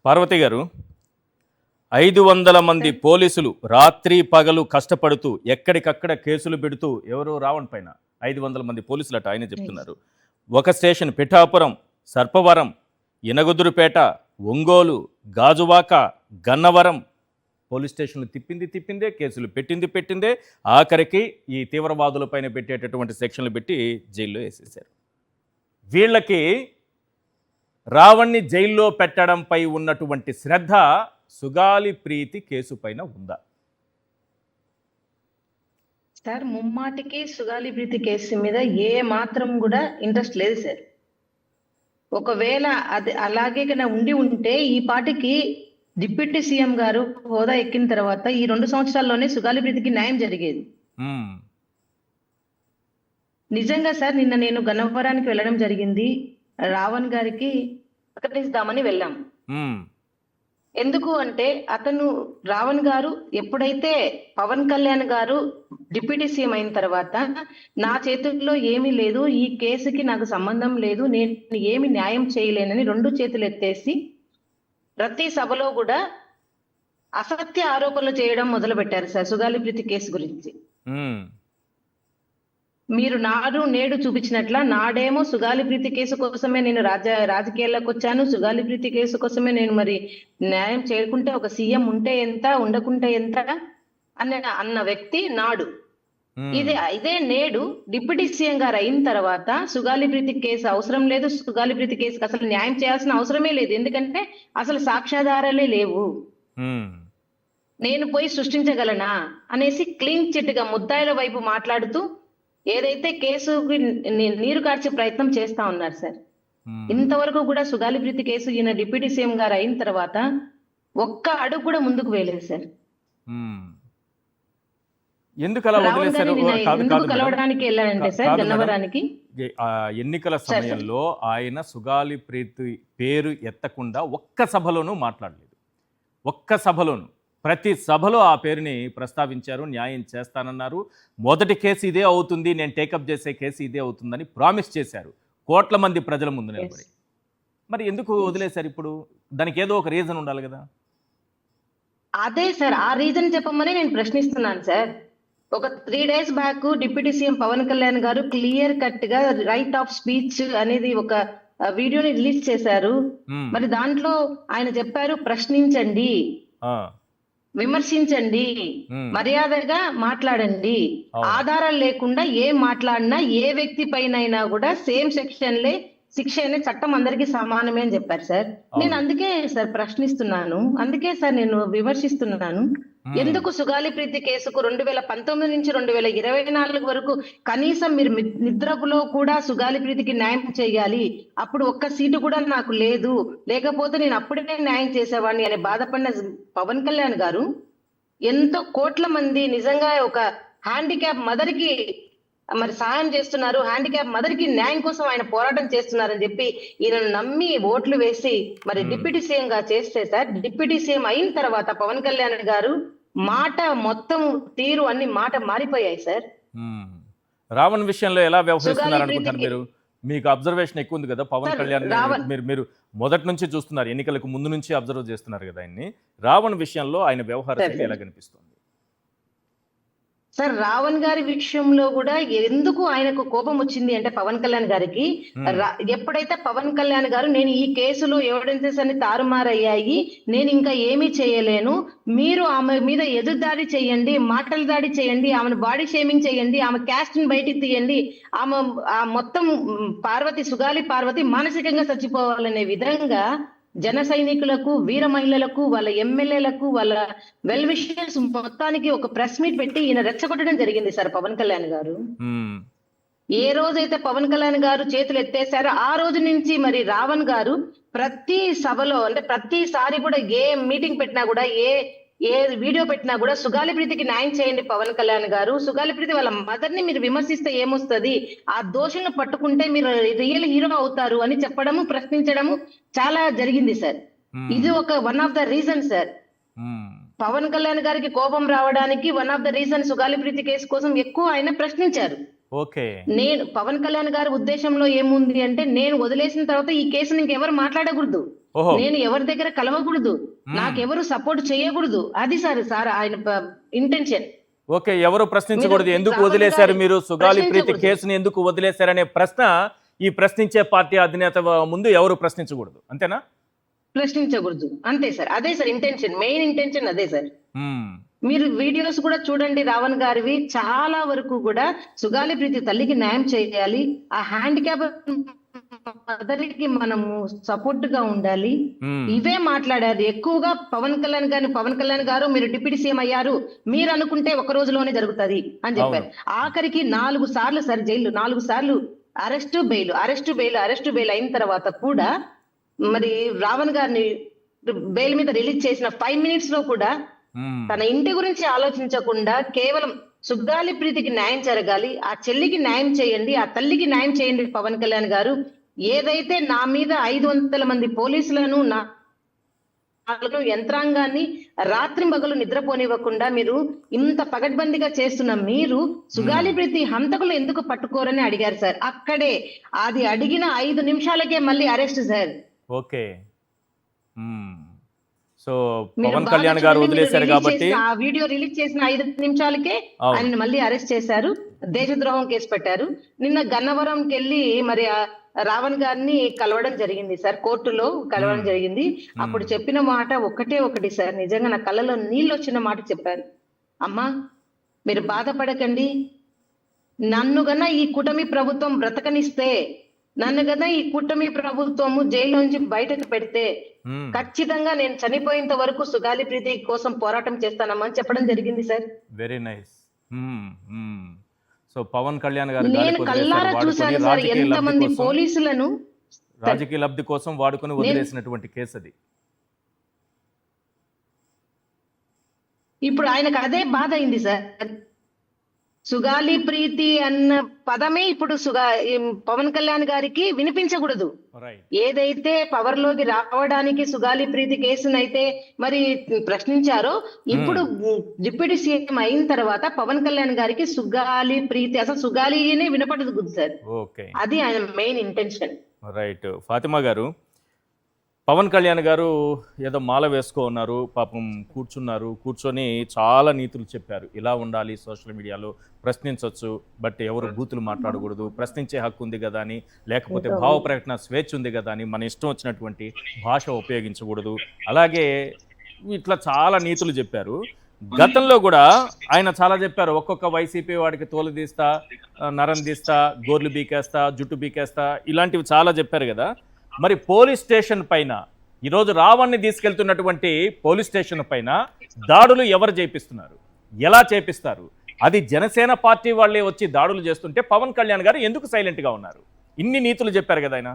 పార్వతి గారు, 500 మంది పోలీసులు రాత్రి పగలు కష్టపడుతూ ఎక్కడికక్కడ కేసులు పెడుతూ ఎవరో రావణ్ పైన 500 మంది పోలీసులట ఆయన చెప్తున్నారు. ఒక స్టేషన్ పిఠాపురం, సర్పవరం, ఇనగుదురుపేట, ఒంగోలు, గాజువాక, గన్నవరం పోలీస్ స్టేషన్లు తిప్పిందే, కేసులు పెట్టిందే, ఆఖరికి ఈ తీవ్రవాదులపైన పెట్టేటటువంటి సెక్షన్లు పెట్టి జైల్లో వేసేశారు. వీళ్ళకి రావణ్ణి జైల్లో పెట్టడంపై ఉన్నటువంటి శ్రద్ధ సుగాలి ప్రీతి కేసు పైన ఉందా? సార్, ముమ్మాటికి సుగాలి ప్రీతి కేసు మీద ఏ మాత్రం కూడా ఇంట్రెస్ట్ లేదు సార్. ఒకవేళ అది అలాగే కన్నా ఉంటే ఈ పాటికి డిప్యూటీ సీఎం గారు హోదా ఎక్కిన తర్వాత ఈ 2 సంవత్సరాల్లోనే సుగాలి ప్రీతికి న్యాయం జరిగేది. నిజంగా సార్, నిన్న నేను గన్నవరానికి వెళ్ళడం జరిగింది. రావణ్ గారికి ప్రకటిస్తామని వెళ్ళాం. ఎందుకు అంటే అతను రావణ్ గారు ఎప్పుడైతే పవన్ కళ్యాణ్ గారు డిప్యూటీ సీఎం అయిన తర్వాత నా చేతుల్లో ఏమీ లేదు, ఈ కేసుకి నాకు సంబంధం లేదు, నేను ఏమి న్యాయం చేయలేనని 2 చేతులు ఎత్తేసి ప్రతి సభలో కూడా అసత్య ఆరోపణలు చేయడం మొదలు పెట్టారు సార్ సుగాలి ప్రీతి కేసు గురించి. మీరు నాడు నేడు చూపించినట్ల నాడేమో సుగాలి ప్రీతి కేసు కోసమే నేను రాజకీయాల్లోకి వచ్చాను, సుగాలి ప్రీతి కేసు కోసమే నేను మరి న్యాయం చేయకుంటే ఒక సీఎం ఉంటే ఎంత ఉండకుంటే ఎంత అన్న వ్యక్తి నాడు. ఇదే నేడు డిప్యూటీ సీఎం గారు అయిన తర్వాత సుగాలి ప్రీతి కేసు అవసరం లేదు, సుగాలి ప్రీతి కేసుకి అసలు న్యాయం చేయాల్సిన అవసరమే లేదు, ఎందుకంటే అసలు సాక్ష్యాధారాలే లేవు, నేను పోయి సృష్టించగలనా అనేసి క్లీన్ చిట్ గా ముద్దాయిల వైపు మాట్లాడుతూ ఏదైతే కేసుకి నీరు కార్చే ప్రయత్నం చేస్తా ఉన్నారు సార్. ఇంతవరకు కూడా సుగాలి ప్రీతి కేసు ఈయన డిప్యూటీ సీఎం గారు అయిన తర్వాత ఒక్క అడుగు కూడా ముందుకు వేయలేదు సార్. కలవడానికి వెళ్ళాడంటే సార్ గన్నవరానికి ఎన్నికల సమయంలో ఆయన సుగాలి ప్రీతి పేరు ఎత్తకుండా ఒక్క సభలోనూ మాట్లాడలేదు. ఒక్క సభలోను, ప్రతి సభలో ఆ పేరుని ప్రస్తావించారు, న్యాయం చేస్తానన్నారు. మొదటి కేసు ఇదే అవుతుంది, నేను టేకప్ చేసే కేసు ఇదే అవుతుందని ప్రామిస్ చేశారు కోట్ల మంది ప్రజల ముందు నిలబడి. మరి ఎందుకు వదిలేశారు? ఇప్పుడు దానికి ఏదో ఒక రీజన్ ఉండాలి కదా. అదే సార్, ఆ రీజన్ చెప్పమని నేను ప్రశ్నిస్తున్నాను సార్. ఒక 3 days back deputy CM Pawan Kalyan garu clear cut గా రైట్ ఆఫ్ స్పీచ్ అనేది ఒక వీడియోని రిలీజ్ చేశారు. మరి దాంట్లో ఆయన చెప్పారు, ప్రశ్నించండి, విమర్శించండి, మర్యాదగా మాట్లాడండి, ఆధారాలు లేకుండా ఏం మాట్లాడినా ఏ వ్యక్తి పైన కూడా సేమ్ సెక్షన్లే శిక్ష అనే చట్టం అందరికీ సమానమే అని చెప్పారు సార్. నేను అందుకే సార్ ప్రశ్నిస్తున్నాను, అందుకే సార్ నేను విమర్శిస్తున్నాను. ఎందుకు సుగాలి ప్రీతి కేసుకు 2019 నుంచి 2024 వరకు కనీసం మీరు నిద్రలో కూడా సుగాలి ప్రీతికి న్యాయం చేయాలి, అప్పుడు ఒక్క సీటు కూడా నాకు లేదు, లేకపోతే నేను అప్పుడే న్యాయం చేసేవాడిని అని బాధపడిన పవన్ కళ్యాణ్ గారు ఎంతో కోట్ల మంది నిజంగా ఒక హ్యాండిక్యాప్ మదర్ కి మరి సహాయం చేస్తున్నారు, హ్యాండిక్యాప్ మదర్ కి న్యాయం కోసం ఆయన పోరాటం చేస్తున్నారని చెప్పి ఈయనను నమ్మి ఓట్లు వేసి మరి డిప్యూటీ సీఎం గా చేస్తే సార్, డిప్యూటీ సీఎం అయిన తర్వాత పవన్ కళ్యాణ్ గారు మాట మొత్తం తీరు అన్ని మాట మారిపోయాయి సార్. రావణ్ విషయంలో ఎలా వ్యవహరిస్తున్నారు అనుకుంటారు మీరు? మీకు అబ్జర్వేషన్ ఎక్కువ ఉంది కదా పవన్ కళ్యాణ్, మీరు మొదటి నుంచి చూస్తున్నారు, ఎన్నికలకు ముందు నుంచి అబ్జర్వ్ చేస్తున్నారు కదా ఆయన్ని. రావణ్ విషయంలో ఆయన వ్యవహారం ఎలా కనిపిస్తుంది సార్? రావణ్ గారి విషయంలో కూడా ఎందుకు ఆయనకు కోపం వచ్చింది అంటే పవన్ కళ్యాణ్ గారికి, ఎప్పుడైతే పవన్ కళ్యాణ్ గారు నేను ఈ కేసులో ఎవిడెన్సెస్ అన్ని తారుమారయ్యాయి, నేను ఇంకా ఏమీ చేయలేను, మీరు ఆమె మీద ఎదురుదాడి చేయండి, మాటల దాడి చేయండి, ఆమెను బాడీ షేమింగ్ చేయండి, ఆమె క్యాస్ట్ ని బయటికి తీయండి, ఆమె మొత్తం సుగాలి పార్వతి మానసికంగా చచ్చిపోవాలనే విధంగా జన సైనికులకు, వీర మహిళలకు, వాళ్ళ ఎమ్మెల్యేలకు, వాళ్ళ వెల్ విషర్స్ మొత్తానికి ఒక ప్రెస్ మీట్ పెట్టి ఈయన రెచ్చగొట్టడం జరిగింది సార్ పవన్ కళ్యాణ్ గారు. ఏ రోజైతే పవన్ కళ్యాణ్ గారు చేతులు ఎత్తేసారో ఆ రోజు నుంచి మరి రావణ్ గారు ప్రతి సభలో అంటే ప్రతిసారి కూడా ఏ మీటింగ్ పెట్టినా కూడా ఏ వీడియో పెట్టినా కూడా సుగాలి ప్రీతికి న్యాయం చేయండి పవన్ కళ్యాణ్ గారు, సుగాలి ప్రీతి వాళ్ళ మదర్ ని మీరు విమర్శిస్తే ఏమొస్తుంది, ఆ దోషులను పట్టుకుంటే మీరు రియల్ హీరో అవుతారు అని చెప్పడము, ప్రశ్నించడము చాలా జరిగింది సార్. ఇది ఒక one of the reason sir. Pawan Kalyan గారికి కోపం రావడానికి one of the reason Sugali Preethi case కోసం ఎక్కువ ఆయన ప్రశ్నించారు. నేను పవన్ కళ్యాణ్ గారి ఉద్దేశంలో ఏముంది అంటే, నేను వదిలేసిన తర్వాత ఈ కేసుని ఇంకెవరు మాట్లాడకూడదు, ఓహో నేను ఎవరి దగ్గర కలవకూడదు, నాకెవరు సపోర్ట్ చేయకూడదు. అది సార్ ఆయన ఇంటెన్షన్. ఓకే, ఎవరు ప్రశ్నించకూడదు, మీరు ఎందుకు రాహుల్ వదిలేశారు గారి మీరు సుగాలి ప్రీతి ప్రశ్నించకూడదు. కేసుని ఎందుకు వదిలేశారనే ప్రశ్న ఈ ప్రశ్నించే పార్టీ అధినేత ముందు ఎవరు ప్రశ్నించకూడదు, అంతేనా? ప్రశ్నించకూడదు, అంతే సార్. అదే సార్ ఇంటెన్షన్, మెయిన్ ఇంటెన్షన్ అదే సార్. మ్మ్. మీరు వీడియోస్ కూడా చూడండి రావణ్ గారివి, చాలా వరకు కూడా సుగాలి ప్రీతి తల్లికి న్యాయం చేయాలి, ఆ హ్యాండిక్యాప్ మదర్కి మనము సపోర్ట్ గా ఉండాలి, మ్మ్. ఇవే మాట్లాడారు ఎక్కువగా. పవన్ కళ్యాణ్ గారు మీరు డిప్యూటీ సీఎం అయ్యారు, మీరు అనుకుంటే ఒక రోజులోనే జరుగుతుంది అని చెప్పారు. ఆఖరికి 4 సార్లు సార్ జైలు, 4 సార్లు అరెస్టు బెయిల్ అయిన తర్వాత కూడా మరి రావణ్ గారిని బెయిల్ మీద రిలీజ్ చేసిన 5 minutes లో కూడా మ్మ్. తన ఇంటి గురించి ఆలోచించకుండా కేవలం సుగాలి ప్రీతికి న్యాయం జరగాలి, ఆ చెల్లికి న్యాయం చేయండి, ఆ తల్లికి న్యాయం చేయండి పవన్ కళ్యాణ్ గారు. ఏదైతే నా మీద 500 మంది పోలీసులను, నా యంత్రాంగాన్ని రాత్రింబగలు నిద్రపోనివ్వకుండా మీరు ఇంత పగడ్బందీగా చేస్తున్న మీరు సుగాలి ప్రీతి హంతకులు ఎందుకు పట్టుకోరని అడిగారు సార్. అక్కడే అది అడిగిన 5 నిమిషాలకే మళ్ళీ అరెస్ట్ సార్. ఓకే. మ్మ్. సో మీరు పవన్ బాగా కళ్యాణ్ గారు చూడండి, మీరు వదిలేశారు రిలీజ్ కాబట్టి చేసిన ఆ వీడియో రిలీజ్ చేసిన 5 నిమిషాలకే అవును. ఆయన మళ్ళీ అరెస్ట్ చేశారు, దేశద్రోహం కేసు పెట్టారు. నిన్న గన్నవరంకి వెళ్ళి మరి ఆ రావణ్ గారిని కలవడం జరిగింది సార్, కోర్టులో కలవడం జరిగింది. అప్పుడు చెప్పిన మాట ఒకటి సార్, నిజంగా నా కళ్ళలో నీళ్ళు వచ్చిన మాట చెప్పారు. అమ్మా మీరు బాధపడకండి, నన్ను గన్నా ఈ కూటమి ప్రభుత్వం బ్రతకనిస్తే, నన్ను గన్నా ఈ కూటమి ప్రభుత్వము జైల్లో నుంచి బయటకు పెడితే మ్మ్. ఖచ్చితంగా నేను చనిపోయేంత వరకు సుగాలి ప్రీతి కోసం పోరాటం చేస్తానమ్మా అని చెప్పడం జరిగింది sir. Very nice. So Pawan Kalyan garu నేను గాలికి కల్లారా వదిలేశారు, చూశాను వాడుకొని సార్ రాజకీయ ఎంత లబ్ధి మంది కోసం, పోలీసులను. రాజకీయ లబ్ధి కోసం వాడుకొని వదిలేసినటువంటి కేసు అది. ఇప్పుడు ఆయనకు అదే బాధ అయింది సార్. సుగాలి ప్రీతి అన్న పదమే ఇప్పుడు పవన్ కళ్యాణ్ గారికి వినిపించకూడదు. రైట్. ఏదైతే పవర్ లోకి రావడానికి సుగాలి ప్రీతి కేసునైతే మరి ప్రశ్నించారో, ఇప్పుడు డిప్యూటీ సీఎం అయిన తర్వాత పవన్ కళ్యాణ్ గారికి సుగాలి ప్రీతి, అసలు సుగాలినే వినపడదు సార్. ఓకే, అది ఆయన మెయిన్ ఇంటెన్షన్. రైట్. ఫాతిమా గారు, పవన్ కళ్యాణ్ గారు ఏదో మాల వేసుకో ఉన్నారు, పాపం కూర్చొని చాలా నీతులు చెప్పారు. ఇలా ఉండాలి, సోషల్ మీడియాలో ప్రశ్నించవచ్చు, బట్ ఎవరు బూతులు మాట్లాడకూడదు, ప్రశ్నించే హక్కు ఉంది కదా అని, లేకపోతే భావ ప్రకటన స్వేచ్ఛ ఉంది కదా అని మన ఇష్టం వచ్చినటువంటి భాష ఉపయోగించకూడదు, అలాగే ఇట్లా చాలా నీతులు చెప్పారు. గతంలో కూడా ఆయన చాలా చెప్పారు, ఒక్కొక్క వైసీపీ వాడికి తోలు తీస్తా, నరం తీస్తా, గోర్లు బీకేస్తా, జుట్టు బీకేస్తా, ఇలాంటివి చాలా చెప్పారు కదా. మరి పోలీస్ స్టేషన్ పైన ఈరోజు రావణ్ణి తీసుకెళ్తున్నటువంటి పోలీస్ స్టేషన్ పైన దాడులు ఎవరు చేపిస్తున్నారు, ఎలా చేపిస్తారు? అది జనసేన పార్టీ వాళ్ళే వచ్చి దాడులు చేస్తుంటే పవన్ కళ్యాణ్ గారు ఎందుకు సైలెంట్గా ఉన్నారు? ఇన్ని నీతులు చెప్పారు కదా ఆయన.